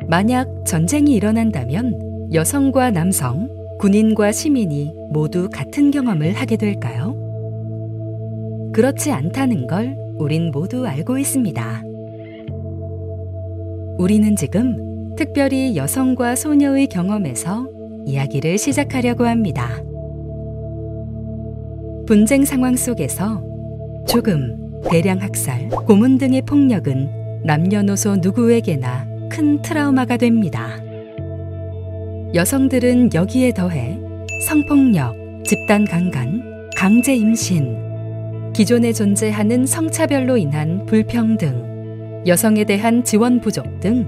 만약 전쟁이 일어난다면 여성과 남성, 군인과 시민이 모두 같은 경험을 하게 될까요? 그렇지 않다는 걸 우린 모두 알고 있습니다. 우리는 지금 특별히 여성과 소녀의 경험에서 이야기를 시작하려고 합니다. 분쟁 상황 속에서 죽음, 대량 학살, 고문 등의 폭력은 남녀노소 누구에게나 큰 트라우마가 됩니다. 여성들은 여기에 더해 성폭력, 집단 강간, 강제 임신, 기존에 존재하는 성차별로 인한 불평등, 여성에 대한 지원 부족 등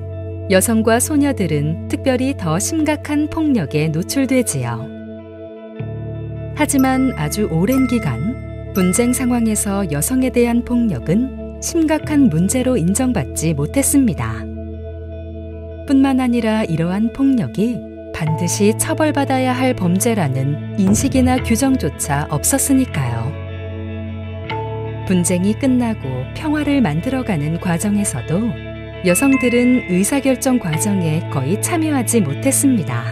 여성과 소녀들은 특별히 더 심각한 폭력에 노출되지요. 하지만 아주 오랜 기간 분쟁 상황에서 여성에 대한 폭력은 심각한 문제로 인정받지 못했습니다. 뿐만 아니라 이러한 폭력이 반드시 처벌받아야 할 범죄라는 인식이나 규정조차 없었으니까요. 분쟁이 끝나고 평화를 만들어가는 과정에서도 여성들은 의사결정 과정에 거의 참여하지 못했습니다.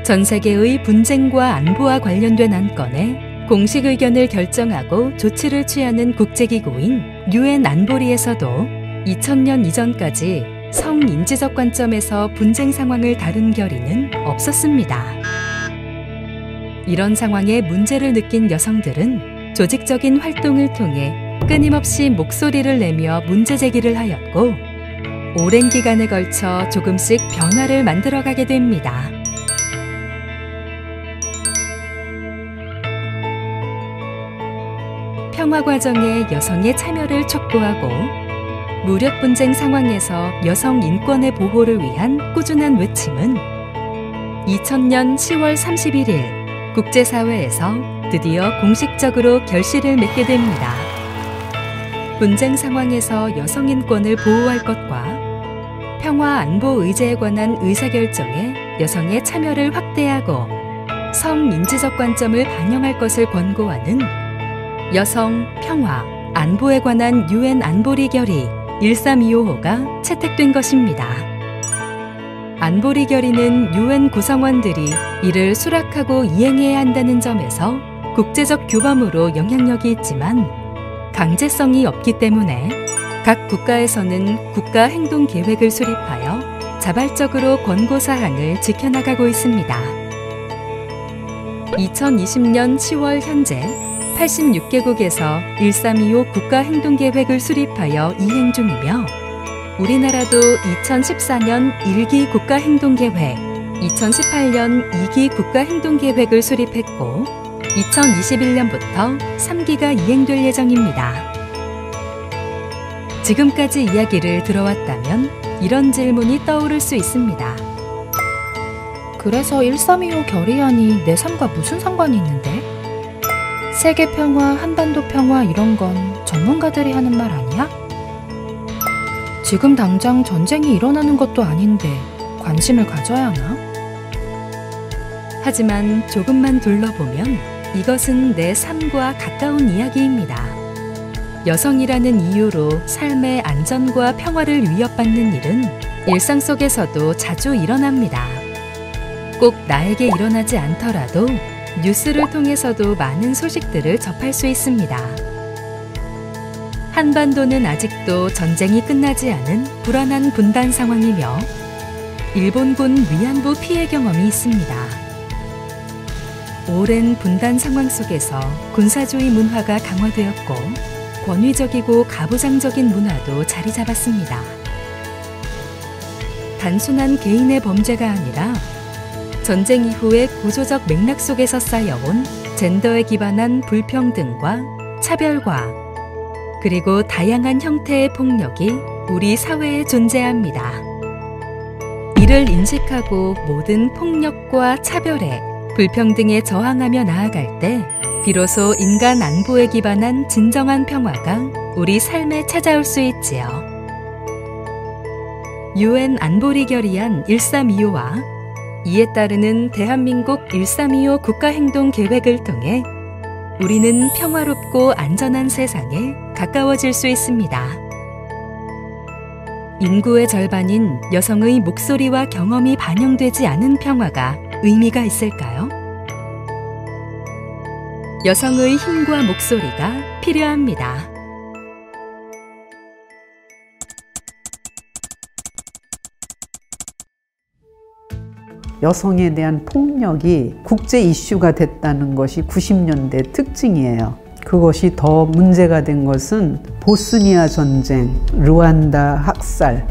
전 세계의 분쟁과 안보와 관련된 안건에 공식 의견을 결정하고 조치를 취하는 국제기구인 UN 안보리에서도 2000년 이전까지 성인지적 관점에서 분쟁 상황을 다룬 결의는 없었습니다. 이런 상황에 문제를 느낀 여성들은 조직적인 활동을 통해 끊임없이 목소리를 내며 문제 제기를 하였고, 오랜 기간에 걸쳐 조금씩 변화를 만들어가게 됩니다. 평화 과정에 여성의 참여를 촉구하고 무력 분쟁 상황에서 여성 인권의 보호를 위한 꾸준한 외침은 2000년 10월 31일 국제사회에서 드디어 공식적으로 결실을 맺게 됩니다. 분쟁 상황에서 여성 인권을 보호할 것과 평화 안보 의제에 관한 의사결정에 여성의 참여를 확대하고 성인지적 관점을 반영할 것을 권고하는 여성, 평화, 안보에 관한 UN 안보리 결의 13255가 채택된 것입니다. 안보리 결의는 UN 구성원들이 이를 수락하고 이행해야 한다는 점에서 국제적 규범으로 영향력이 있지만 강제성이 없기 때문에 각 국가에서는 국가 행동 계획을 수립하여 자발적으로 권고 사항을 지켜나가고 있습니다. 2020년 10월 현재 86개국에서 1325 국가행동계획을 수립하여 이행 중이며, 우리나라도 2014년 1기 국가행동계획, 2018년 2기 국가행동계획을 수립했고 2021년부터 3기가 이행될 예정입니다. 지금까지 이야기를 들어왔다면 이런 질문이 떠오를 수 있습니다. 그래서 1325 결의안이 내 삶과 무슨 상관이 있는데? 세계 평화, 한반도 평화 이런 건 전문가들이 하는 말 아니야? 지금 당장 전쟁이 일어나는 것도 아닌데 관심을 가져야 하나? 하지만 조금만 둘러보면 이것은 내 삶과 가까운 이야기입니다. 여성이라는 이유로 삶의 안전과 평화를 위협받는 일은 일상 속에서도 자주 일어납니다. 꼭 나에게 일어나지 않더라도 뉴스를 통해서도 많은 소식들을 접할 수 있습니다. 한반도는 아직도 전쟁이 끝나지 않은 불안한 분단 상황이며 일본군 위안부 피해 경험이 있습니다. 오랜 분단 상황 속에서 군사주의 문화가 강화되었고 권위적이고 가부장적인 문화도 자리 잡았습니다. 단순한 개인의 범죄가 아니라 전쟁 이후의 구조적 맥락 속에서 쌓여온 젠더에 기반한 불평등과 차별과 그리고 다양한 형태의 폭력이 우리 사회에 존재합니다. 이를 인식하고 모든 폭력과 차별에 불평등에 저항하며 나아갈 때 비로소 인간 안보에 기반한 진정한 평화가 우리 삶에 찾아올 수 있지요. UN 안보리 결의안 1325와 이에 따르는 대한민국 1325 국가행동계획을 통해 우리는 평화롭고 안전한 세상에 가까워질 수 있습니다. 인구의 절반인 여성의 목소리와 경험이 반영되지 않은 평화가 의미가 있을까요? 여성의 힘과 목소리가 필요합니다. 여성에 대한 폭력이 국제 이슈가 됐다는 것이 90년대 특징이에요. 그것이 더 문제가 된 것은 보스니아 전쟁, 르완다 학살,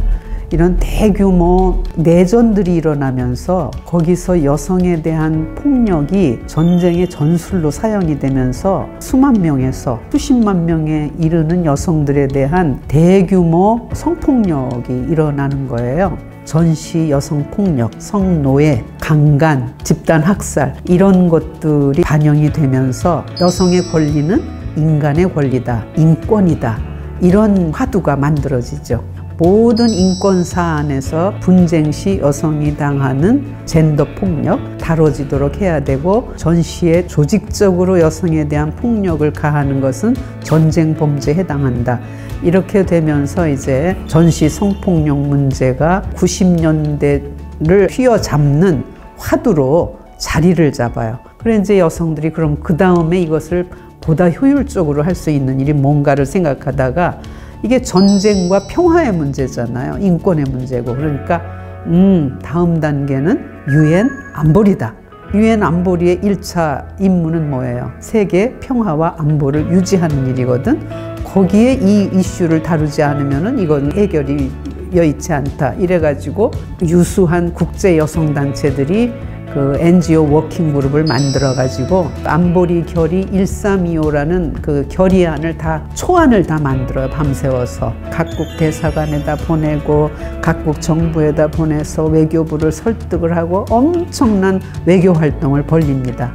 이런 대규모 내전들이 일어나면서 거기서 여성에 대한 폭력이 전쟁의 전술로 사용이 되면서 수만 명에서 수십만 명에 이르는 여성들에 대한 대규모 성폭력이 일어나는 거예요. 전시 여성폭력, 성노예, 강간, 집단학살 이런 것들이 반영이 되면서 여성의 권리는 인간의 권리다, 인권이다 이런 화두가 만들어지죠. 모든 인권 사안에서 분쟁 시 여성이 당하는 젠더 폭력 다뤄지도록 해야 되고 전시에 조직적으로 여성에 대한 폭력을 가하는 것은 전쟁 범죄에 해당한다. 이렇게 되면서 이제 전시 성폭력 문제가 90년대를 휘어잡는 화두로 자리를 잡아요. 그래서 이제 여성들이 그럼 그 다음에 이것을 보다 효율적으로 할 수 있는 일이 뭔가를 생각하다가 이게 전쟁과 평화의 문제잖아요. 인권의 문제고. 그러니까 다음 단계는 유엔 안보리다. 유엔 안보리의 1차 임무는 뭐예요? 세계 평화와 안보를 유지하는 일이거든. 거기에 이 이슈를 다루지 않으면 이건 해결이 여의치 않다. 이래가지고 유수한 국제 여성단체들이 그 NGO 워킹 그룹을 만들어가지고 안보리 결의 1325라는 그 결의안을 초안을 다 만들어요. 밤새워서 각국 대사관에다 보내고 각국 정부에다 보내서 외교부를 설득을 하고 엄청난 외교 활동을 벌립니다.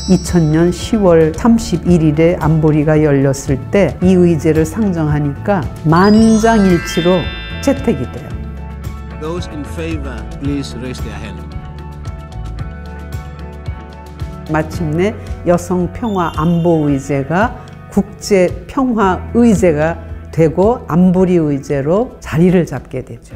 2000년 10월 31일에 안보리가 열렸을 때 이 의제를 상정하니까 만장일치로 채택이 돼요. Those in favor, please raise their hand. 마침내 여성 평화 안보 의제가 국제 평화 의제가 되고 안보리 의제로 자리를 잡게 되죠.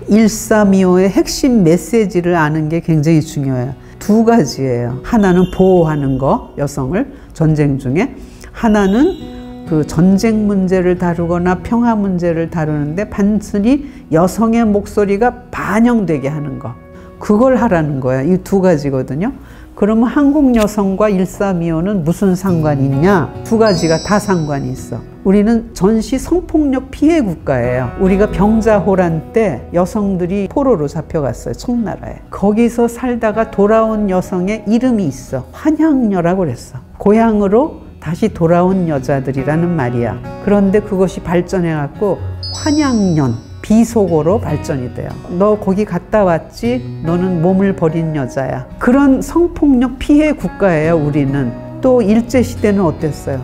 (1325) 핵심 메시지를 아는 게 굉장히 중요해요. 두 가지예요. 하나는 보호하는 거, 여성을 전쟁 중에. 하나는 그 전쟁 문제를 다루거나 평화 문제를 다루는데 단순히 여성의 목소리가 반영되게 하는 거. 그걸 하라는 거야. 이 두 가지거든요. 그러면 한국 여성과 1325는 무슨 상관이 있냐? 두 가지가 다 상관이 있어. 우리는 전시 성폭력 피해 국가예요. 우리가 병자호란 때 여성들이 포로로 잡혀갔어요. 청나라에. 거기서 살다가 돌아온 여성의 이름이 있어. 환양녀라고 그랬어. 고향으로 다시 돌아온 여자들이라는 말이야. 그런데 그것이 발전해갖고 환양년, 비속어로 발전이 돼요. 너 거기 갔다 왔지? 너는 몸을 버린 여자야. 그런 성폭력 피해 국가예요, 우리는. 또 일제시대는 어땠어요?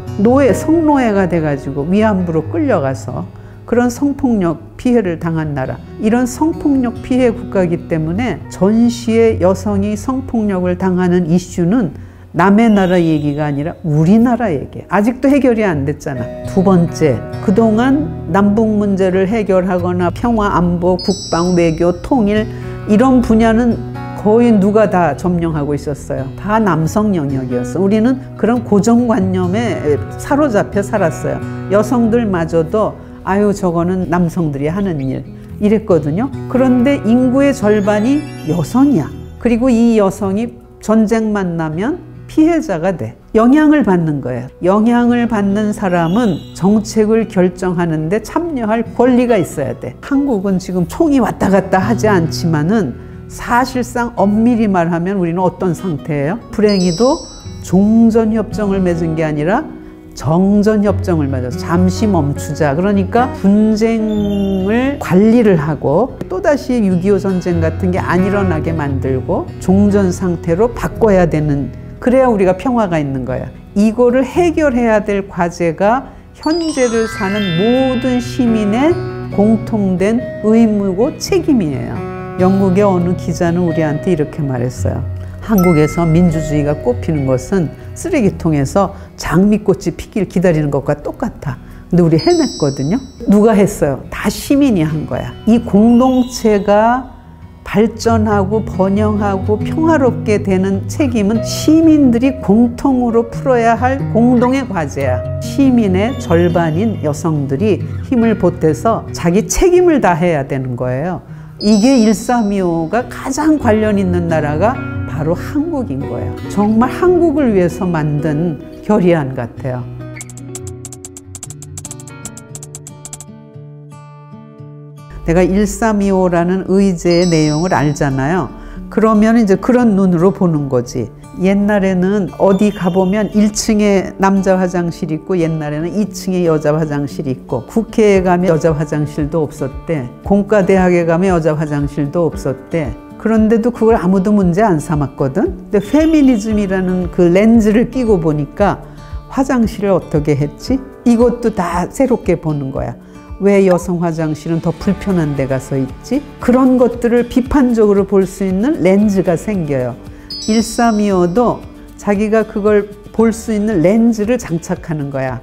성노예가 돼가지고 위안부로 끌려가서 그런 성폭력 피해를 당한 나라. 이런 성폭력 피해 국가이기 때문에 전시에 여성이 성폭력을 당하는 이슈는 남의 나라 얘기가 아니라 우리나라 얘기예요. 아직도 해결이 안 됐잖아. 두 번째, 그동안 남북 문제를 해결하거나 평화, 안보, 국방, 외교, 통일 이런 분야는 거의 누가 다 점령하고 있었어요. 다 남성 영역이었어. 우리는 그런 고정관념에 사로잡혀 살았어요. 여성들마저도 아유 저거는 남성들이 하는 일 이랬거든요. 그런데 인구의 절반이 여성이야. 그리고 이 여성이 전쟁만 나면 피해자가 돼. 영향을 받는 거예요. 영향을 받는 사람은 정책을 결정하는데 참여할 권리가 있어야 돼. 한국은 지금 총이 왔다 갔다 하지 않지만은 사실상 엄밀히 말하면 우리는 어떤 상태예요? 불행히도 종전협정을 맺은 게 아니라 정전협정을 맺어서 잠시 멈추자. 그러니까 분쟁을 관리를 하고 또다시 6.25 전쟁 같은 게 안 일어나게 만들고 종전 상태로 바꿔야 되는, 그래야 우리가 평화가 있는 거야. 이거를 해결해야 될 과제가 현재를 사는 모든 시민의 공통된 의무고 책임이에요. 영국의 어느 기자는 우리한테 이렇게 말했어요. 한국에서 민주주의가 꽃피는 것은 쓰레기통에서 장미꽃이 피길 기다리는 것과 똑같아. 근데 우리 해냈거든요. 누가 했어요? 다 시민이 한 거야. 이 공동체가 발전하고 번영하고 평화롭게 되는 책임은 시민들이 공통으로 풀어야 할 공동의 과제야. 시민의 절반인 여성들이 힘을 보태서 자기 책임을 다해야 되는 거예요. 이게 1325가 가장 관련 있는 나라가 바로 한국인 거예요. 정말 한국을 위해서 만든 결의안 같아요. 내가 1325라는 의제의 내용을 알잖아요. 그러면 이제 그런 눈으로 보는 거지. 옛날에는 어디 가보면 1층에 남자 화장실 있고 옛날에는 2층에 여자 화장실 있고 국회에 가면 여자 화장실도 없었대. 공과대학에 가면 여자 화장실도 없었대. 그런데도 그걸 아무도 문제 안 삼았거든. 근데 페미니즘이라는 그 렌즈를 끼고 보니까 화장실을 어떻게 했지? 이것도 다 새롭게 보는 거야. 왜 여성 화장실은 더 불편한 데 가서 있지? 그런 것들을 비판적으로 볼 수 있는 렌즈가 생겨요. 1325도 자기가 그걸 볼 수 있는 렌즈를 장착하는 거야.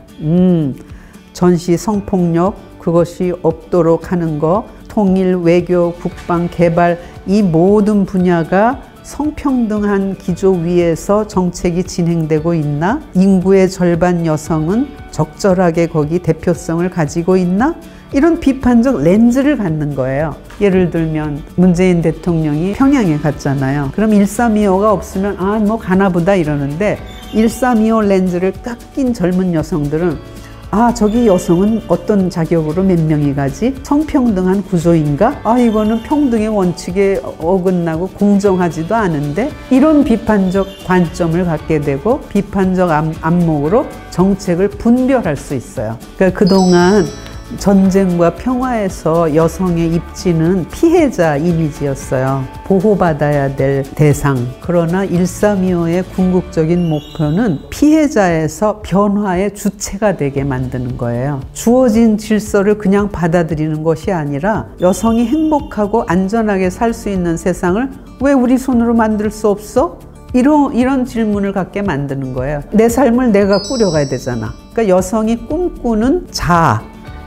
전시 성폭력 그것이 없도록 하는 거, 통일, 외교, 국방, 개발 이 모든 분야가 성평등한 기조 위에서 정책이 진행되고 있나? 인구의 절반 여성은 적절하게 거기 대표성을 가지고 있나? 이런 비판적 렌즈를 갖는 거예요. 예를 들면 문재인 대통령이 평양에 갔잖아요. 그럼 1325가 없으면 아, 뭐 가나보다 이러는데 1325 렌즈를 깎인 젊은 여성들은 아, 저기 여성은 어떤 자격으로 몇 명이 가지? 성평등한 구조인가? 아, 이거는 평등의 원칙에 어긋나고 공정하지도 않은데? 이런 비판적 관점을 갖게 되고 비판적 안목으로 정책을 분별할 수 있어요. 그러니까 그동안 전쟁과 평화에서 여성의 입지는 피해자 이미지였어요. 보호받아야 될 대상. 그러나 1325의 궁극적인 목표는 피해자에서 변화의 주체가 되게 만드는 거예요. 주어진 질서를 그냥 받아들이는 것이 아니라 여성이 행복하고 안전하게 살 수 있는 세상을 왜 우리 손으로 만들 수 없어? 이런 질문을 갖게 만드는 거예요. 내 삶을 내가 꾸려가야 되잖아. 그러니까 여성이 꿈꾸는 자아,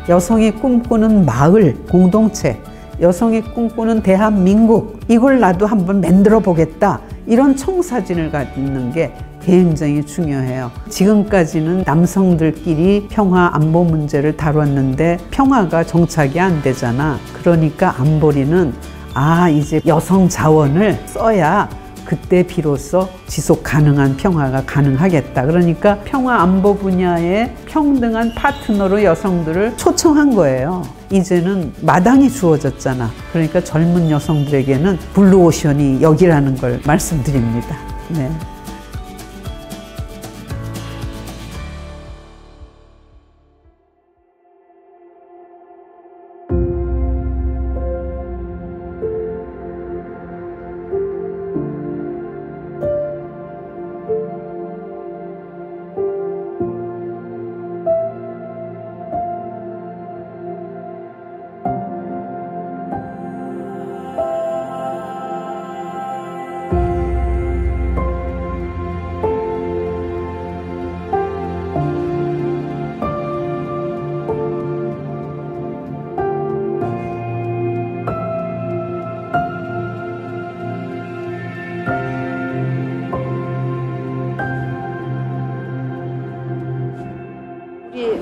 여성이 꿈꾸는 마을, 공동체, 여성이 꿈꾸는 대한민국, 이걸 나도 한번 만들어 보겠다. 이런 청사진을 갖는 게 굉장히 중요해요. 지금까지는 남성들끼리 평화 안보 문제를 다뤘는데 평화가 정착이 안 되잖아. 그러니까 안보리는 아, 이제 여성 자원을 써야 그때 비로소 지속 가능한 평화가 가능하겠다. 그러니까 평화 안보 분야에 평등한 파트너로 여성들을 초청한 거예요. 이제는 마당이 주어졌잖아. 그러니까 젊은 여성들에게는 블루오션이 여기라는 걸 말씀드립니다. 네.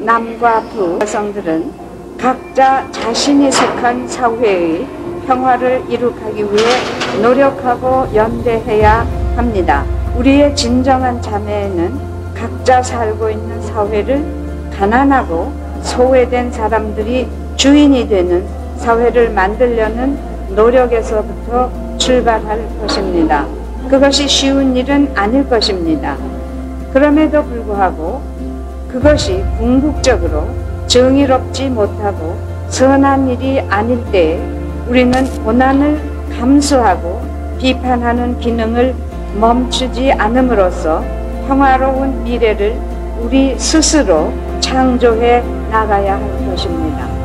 남과 부 여성들은 각자 자신이 속한 사회의 평화를 이룩하기 위해 노력하고 연대해야 합니다. 우리의 진정한 자매는 각자 살고 있는 사회를 가난하고 소외된 사람들이 주인이 되는 사회를 만들려는 노력에서부터 출발할 것입니다. 그것이 쉬운 일은 아닐 것입니다. 그럼에도 불구하고 그것이 궁극적으로 정의롭지 못하고 선한 일이 아닐 때에 우리는 고난을 감수하고 비판하는 기능을 멈추지 않음으로써 평화로운 미래를 우리 스스로 창조해 나가야 할 것입니다.